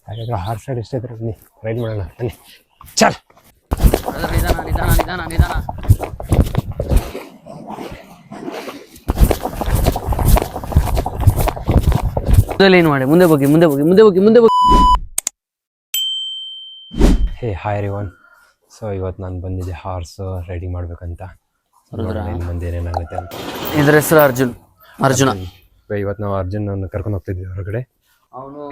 ಹಾಗಾದ್ರೆ horse ride ಇಷ್ಟ ಇದ್ರೆ ಬನ್ನಿ ರೈಡ್ ಮಾಡೋಣ ಬನ್ನಿ. ಚಲ್ ನಿಧಾನ ನಿಧಾನ ನಿಧಾನ ನಿಧಾನ. ಏನು ಮಾಡಿ ಮುಂದೆ ಹೋಗಿ ಮುಂದೆ ಹೋಗಿ ಮುಂದೆ ಹೋಗಿ ಮುಂದೆ ಹೋಗಿ. ಹೇ ಹಾಯ್ ಎವ್ರಿವನ್. ಸೊ ಇವತ್ತು ನಾನು ಬಂದಿದ್ದೆ ಹಾರ್ಸ್ ರೈಡಿಂಗ್ ಮಾಡ್ಬೇಕಂತ. ಮುಂದೆ ಏನೇನಾಗುತ್ತೆ ಅಂತ. ಇದ್ರ ಹೆಸರು ಅರ್ಜುನ. ಇವತ್ತು ನಾವು ಅರ್ಜುನ್ ಕರ್ಕೊಂಡು ಹೋಗ್ತಿದ್ವಿ ಹೊರಗಡೆ. ಅವನು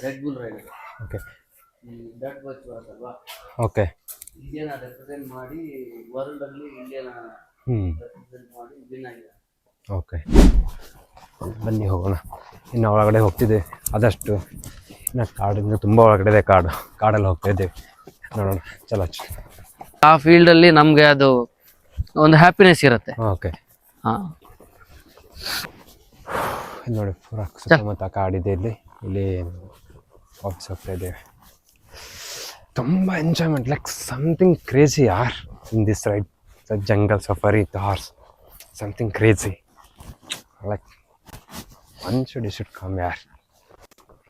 ರೆಡ್ ಬುಲ್ ರೈಡರ್. ಓಕೆ ಡಾಟ್ ಬಚ್ ಅಲ್ವಾ. ಓಕೆ ಇಂಡಿಯಾನ ರೆಪ್ರೆಸೆಂಟ್ ಮಾಡಿ ವರ್ಲ್ಡ್ ಅಲ್ಲಿ ಇಂಡಿಯಾನ ರೆಪ್ರೆಸೆಂಟ್ ಮಾಡಿ ವಿನ್ ಆಗಿದೆ. ಓಕೆ ಬನ್ನಿ ಹೋಗೋಣ. ಇನ್ನು ಒಳಗಡೆ ಹೋಗ್ತಿದ್ದೆ. ಆದಷ್ಟು ಇನ್ನು ಕಾಡಿಂದ ತುಂಬ ಒಳಗಡೆ ಇದೆ. ಕಾಡಲ್ಲಿ ಹೋಗ್ತಾ ಇದ್ದೇವೆ. ನೋಡೋಣ ಚಲೋ. ಆ ಫೀಲ್ಡ್ ಅಲ್ಲಿ ನಮ್ಗೆ ಅದು ಒಂದು ಹ್ಯಾಪಿನೆಸ್ ಇರುತ್ತೆ. ಓಕೆ ಹಾಂ ನೋಡಿ ಪೂರ ಸುತ್ತಮುತ್ತ ಕಾಡಿದೆ. ಇಲ್ಲಿ ವಾಪಸ್ ಹೋಗ್ತಾ ಇದ್ದೇವೆ. ತುಂಬ ಎಂಜಾಯ್ಮೆಂಟ್ ಲೈಕ್ ಸಮಥಿಂಗ್ ಕ್ರೇಜಿ ಯಾರ್ in this ride. Jungle safari with horse something crazy. like you should come here.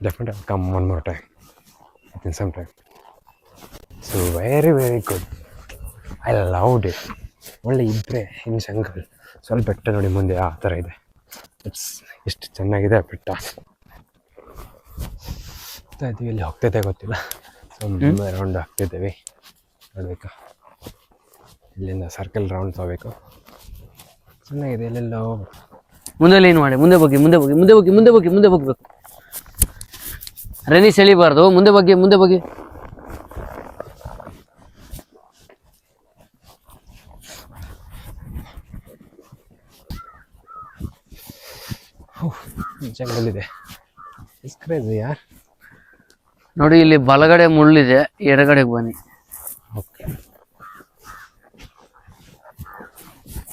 Definitely I'll come one more time in some time. So very good. I loved it. ಒಳ್ಳೆ ಇಬ್ಬರೇ ಇನ್ jungle. ಸ್ವಲ್ಪ ಬೆಟ್ಟ ನೋಡಿ ಮುಂದೆ ಆ ಥರ ಇದೆ. ಎಷ್ಟು ಚೆನ್ನಾಗಿದೆ ಬೆಟ್ಟ. ಇದ್ದೀವಿ ಇಲ್ಲಿ ಹೋಗ್ತೈತೆ ಗೊತ್ತಿಲ್ಲ. ಸುಮ್ಮನೆ ರೌಂಡ್ ಹಾಕ್ತಿದ್ದೇವೆ. ನೋಡ್ಬೇಕಾ ಇಲ್ಲಿಂದ ಸರ್ಕಲ್ ರೌಂಡ್ ತಗೋಬೇಕು. ಚೆನ್ನಾಗಿದೆ. ಎಲ್ಲೆಲ್ಲೋ ಮುಂದೆ ಏನು ಮಾಡಿ ಮುಂದೆ ಹೋಗಿ ಮುಂದೆ ಹೋಗಿ ಮುಂದೆ ಹೋಗಿ ಮುಂದೆ ಹೋಗಿ ಮುಂದೆ ಹೋಗ್ಬೇಕು. ರೆನಿ ಸೆಳಿಬಾರ್ದು. ಮುಂದೆ ಬಗ್ಗೆ ಮುಂದೆ ಬಗ್ಗೆ. ಜಂಗಲ್ ಇದೆ. ಯಾರ್ ನೋಡಿ ಇಲ್ಲಿ ಬಲಗಡೆ ಮುಳ್ಳಿದೆ, ಎಡಗಡೆಗೆ ಬನ್ನಿ. ಓಕೆ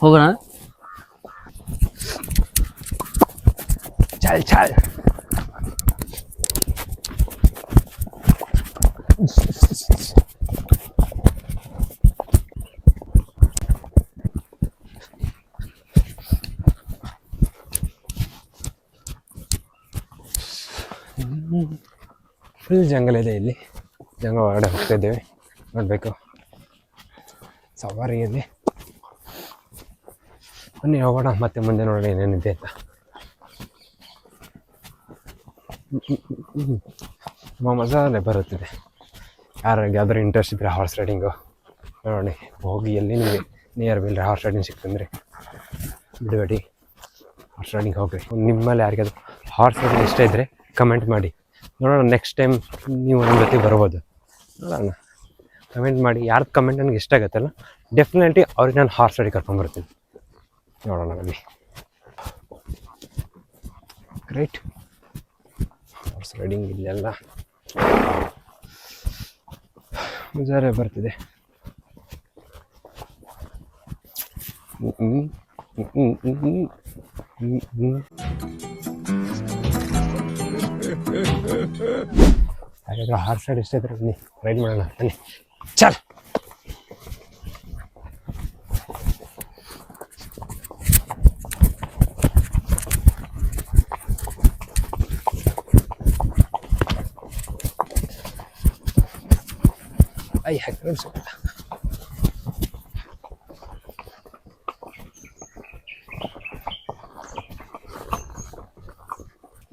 ಹೋಗೋಣ. ಚಲ್ ಫುಲ್ ಜಂಗಲ್ ಇದೆ ಇಲ್ಲಿ. ಜಂಗಲ್ ಹೊರಗಡೆ ಹೋಗ್ತಾ ಇದ್ದೇವೆ. ನೋಡಬೇಕು ಸವಾರಿಯಲ್ಲಿ. ಬನ್ನಿ ಹೋಗೋಣ. ಮತ್ತೆ ಮುಂದೆ ನೋಡೋಣ ಏನೇನಿದೆ ಅಂತ. ಮಜಾನೆ ಬರುತ್ತಿದೆ. ಯಾರಾದ್ರೂ ಇಂಟ್ರೆಸ್ಟ್ ಇದ್ದರೆ ಹಾರ್ಸ್ ರೈಡಿಂಗು ನೋಡೋಣ. ಹೋಗಿ ಎಲ್ಲಿ ನಿಮಗೆ ನಿಯರ್ ಬೈ ಹಾರ್ಸ್ ರೈಡಿಂಗ್ ಸಿಕ್ತಂದರೆ ಬಿಡಬೇಡಿ, ಹಾರ್ಸ್ ರೈಡಿಂಗ್ ಹೋಗ್ರಿ. ನಿಮ್ಮಲ್ಲಿ ಯಾರಿಗಾದ್ರು ಹಾರ್ಸ್ ರೈಡಿಂಗ್ ಇಷ್ಟ ಇದ್ದರೆ ಕಮೆಂಟ್ ಮಾಡಿ ನೋಡೋಣ. ನೆಕ್ಸ್ಟ್ ಟೈಮ್ ನೀವು ನನ್ನ ಜೊತೆ ಬರ್ಬೋದು. ನೋಡೋಣ ಕಮೆಂಟ್ ಮಾಡಿ. ಯಾರ್ದು ಕಮೆಂಟ್ ನನಗೆ ಇಷ್ಟ ಆಗುತ್ತಲ್ಲ ಡೆಫಿನೆಟ್ಲಿ ಅವ್ರಿಗೆ ನಾನು ಹಾರ್ಸ್ ರೈಡಿಂಗ್ ಕರ್ಕೊಂಡ್ಬರ್ತೀನಿ. ನೋಡೋಣ ಬನ್ನಿ. ಗ್ರೇಟ್ ಹಾರ್ಸ್ ರೈಡಿಂಗ್ ಇಲ್ಲೆಲ್ಲ ಮಜಾರೆ ಬರ್ತಿದೆ. ಹಾಗಾದ್ರೆ ಹಾರ್ಸ್ ರೈಡ್ ಇಷ್ಟ ಇದ್ರೆ ಬನ್ನಿ ರೈಡ್ ಮಾಡೋಣ ಬನ್ನಿ. ಚಲ್ ay hacker so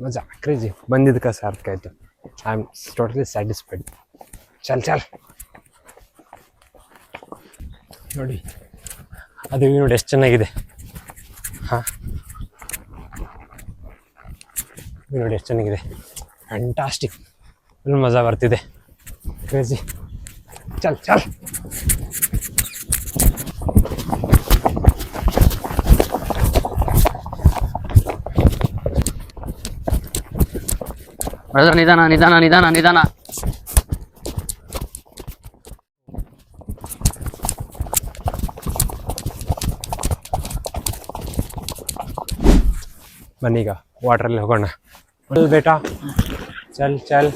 ಮಜಾ ಕ್ರೇಜಿ. ಬಂದಿದ್ದಕ್ಕೆ ಸಾರ್ಥಕ ಆಯಿತು. I am totally satisfied. ಚಲ್ ನೋಡಿ ಅದು ನೋಡಿ ಎಷ್ಟು ಚೆನ್ನಾಗಿದೆ. ಹಾಂ ನೋಡಿ ಎಷ್ಟು ಚೆನ್ನಾಗಿದೆ. ಫ್ಯಾಂಟಾಸ್ಟಿಕ್. ಫುಲ್ ಮಜಾ ಬರ್ತಿದೆ. ಕ್ರೇಜಿ. ಚಲ್ ನಿಧಾನ ನಿಧಾನ ನಿಧಾನ ನಿಧಾನ. ಬನ್ನೀಗ ವಾಟ್ರಲ್ಲಿ ಹೋಗೋಣ. ಬೇಟಾ ಚಲ್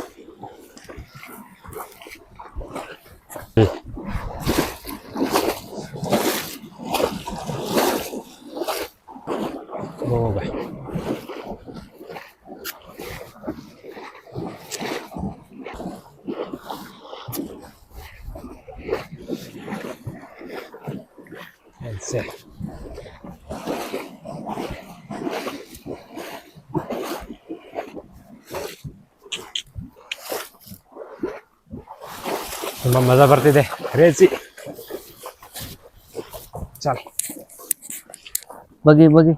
ಹಿಂಸೆ. ತುಂಬ ಮಜಾ ಬರ್ತಿದೆ, ಕ್ರೇಜಿ. ಚಲ್ ಬಗಿ ಬಗಿ.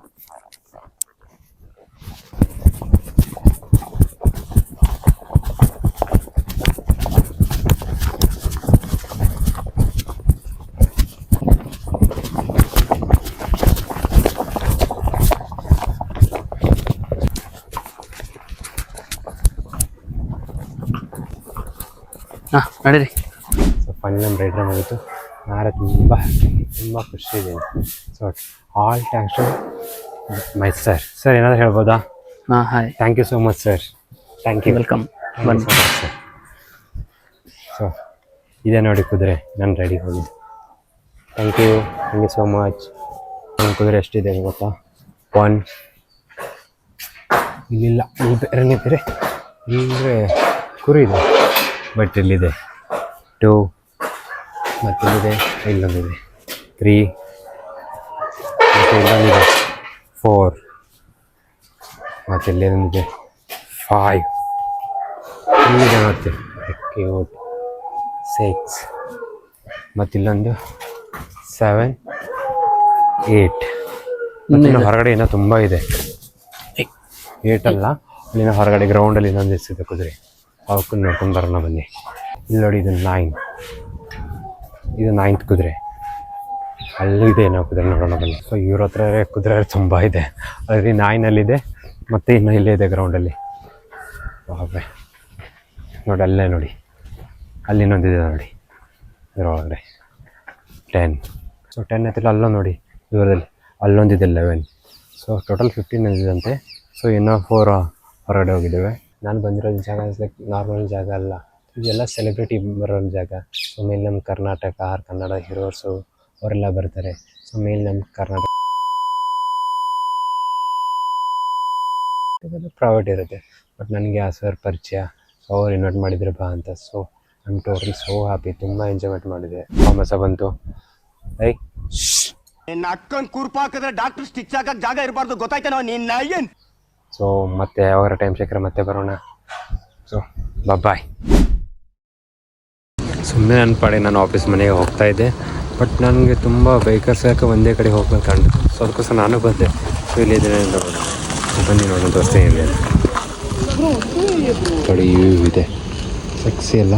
ಹಾಂ ನಡೀರಿ. ಸೊ ಫೈನಲ್ ನಮ್ಮ ರೈಡ್ರ್ ಮುಗಿತು. ನಾಳೆ ತುಂಬ ಖುಷಿ ಇದೆ. So all thanks to my sir. Sir ಏನಾದರೂ ಹೇಳ್ಬೋದಾ? ಹಾಂ hi. Thank you so much sir. Thank you. Welcome. ಬನ್ನಿ ಸರ್. ಸೊ ಇದೇ ನೋಡಿ ಕುದುರೆ ನಾನು ರೆಡಿ ಹೋಗಿದ್ದು. Thank you so much. ನನ್ನ ಕುದುರೆ ಎಷ್ಟಿದೆ ಗೊತ್ತಾ? 1 ಇಲ್ಲಿಲ್ಲ, ಇಲ್ಲಿ ಬೇರೆ ಇಲ್ಲೇ ಕುರಿ ಇದೆ, ಬಟ್ ಇಲ್ಲಿದೆ 2 ಮತ್ತು ಇಲ್ಲಿದೆ, ಇಲ್ಲೊಂದಿದೆ 3 ಮತ್ತು ಇಲ್ಲೊಂದಿದೆ 4 ಮತ್ತು ಇಲ್ಲೇನೊಂದಿದೆ 5 ಇಲ್ಲಿದೆ ಮತ್ತೆ 6 ಮತ್ತು ಇಲ್ಲೊಂದು 7 8 ಮತ್ತು ಹೊರಗಡೆ ಏನೋ ತುಂಬ ಇದೆ. 8 ಅಲ್ಲ, ಇಲ್ಲಿನ ಹೊರಗಡೆ ಗ್ರೌಂಡಲ್ಲಿ ಇನ್ನೊಂದು ಎಷ್ಟಿದೆ ಕುದುರೆ, ಅವಕ್ಕೂ ನೋಡ್ಕೊಂಡು ಬರೋಣ ಬನ್ನಿ. ಇಲ್ಲಿ ನೋಡಿ, ಇದು 9, ಇದು 9th ಕುದುರೆ. ಅಲ್ಲೂ ಇದೆ ಏನೋ ಕುದುರೆ, ನೋಡೋಣ ಬನ್ನಿ. ಸೊ ಇವ್ರ ಹತ್ರ ಕುದುರೆ ತುಂಬ ಇದೆ. ಅದರಲ್ಲಿ 9ಅಲ್ಲಿದೆ ಮತ್ತು ಇನ್ನೂ ಇಲ್ಲೇ ಇದೆ ಗ್ರೌಂಡಲ್ಲಿ. ಬಾಬೆ ನೋಡಿ, ಅಲ್ಲೇ ನೋಡಿ, ಅಲ್ಲಿ ಇನ್ನೊಂದಿದೆ ನೋಡಿ ಇದರೊಳಗಡೆ 10. ಸೊ 10 ಎತ್ತಿಲ್ಲ, ಅಲ್ಲೋ ನೋಡಿ ದೂರದಲ್ಲಿ ಅಲ್ಲೊಂದಿದೆ 11. So total 15 ಇದಂತೆ. ಸೊ ಇನ್ನೂ 4 ಹೊರಗಡೆ ಹೋಗಿದ್ದೇವೆ. ನಾನು ಬಂದಿರೋ ಜಾಗ ಲೈಕ್ ನಾರ್ಮಲ್ ಜಾಗ ಅಲ್ಲ, ಇದೆಲ್ಲ ಸೆಲೆಬ್ರಿಟಿ ಬರೋ ಜಾಗ. ಸೊ ಮೇಲೆ ನಮ್ಮ ಕರ್ನಾಟಕ ಕನ್ನಡ ಹೀರೋಸು ಅವರೆಲ್ಲ ಬರ್ತಾರೆ. ಸೊ ಮೇಲೆ ನಮ್ಮ ಕರ್ನಾಟಕ ಪ್ರೈವೇಟ್ ಇರುತ್ತೆ, ಬಟ್ ನನಗೆ ಆ ಸರ್ ಪರಿಚಯ. ಸೊ ಅವ್ರು ಇನ್ವೈಟ್ ಮಾಡಿದ್ರು ಬಾ ಅಂತ. So I am totally so happy. ತುಂಬ ಎಂಜಾಯ್ಮೆಂಟ್ ಮಾಡಿದೆ. ಮಸ ಬಂತು. ಐ ಅಕ್ಕನ್ ಕುರ್ಪಾಕಿದ್ರೆ ಡಾಕ್ಟರ್ ಸ್ಟಿಚ್ ಹಾಕಕ್ ಜಾಗ ಇರಬಾರ್ದು, ಗೊತ್ತಾಯ್ತೇನೋ ನಿನ್ನ ಏನ್. ಸೊ ಮತ್ತೆ ಯಾವಾಗ ಟೈಮ್ ಸಿಕ್ಕರೆ ಮತ್ತೆ ಬರೋಣ. So bye. ಸುಮ್ಮನೆ ನನ್ನ ಪಾಡಿಗೆ ನಾನು ಆಫೀಸ್ ಮನೆಗೆ ಹೋಗ್ತಾ ಇದ್ದೆ, ಬಟ್ ನನಗೆ ತುಂಬ ಬೈಕರ್ಸ್ ಯಾಕೆ ಒಂದೇ ಕಡೆ ಹೋಗ್ಬೇಕು ಕಾಣ್ತು. ಸೊ ಅದಕ್ಕೋಸ್ಕರ ನಾನು ಬಂದೆ. ಸೊ ಇಲ್ಲಿದ್ದೇನೆ ನೋಡೋಣ, ಬನ್ನಿ ನೋಡೋಣ ತೋರಿಸ್ತೀನಿ. ನೋಡಿ ಇವು ಇದೆ ಸೆಕ್ಸಿ ಎಲ್ಲ.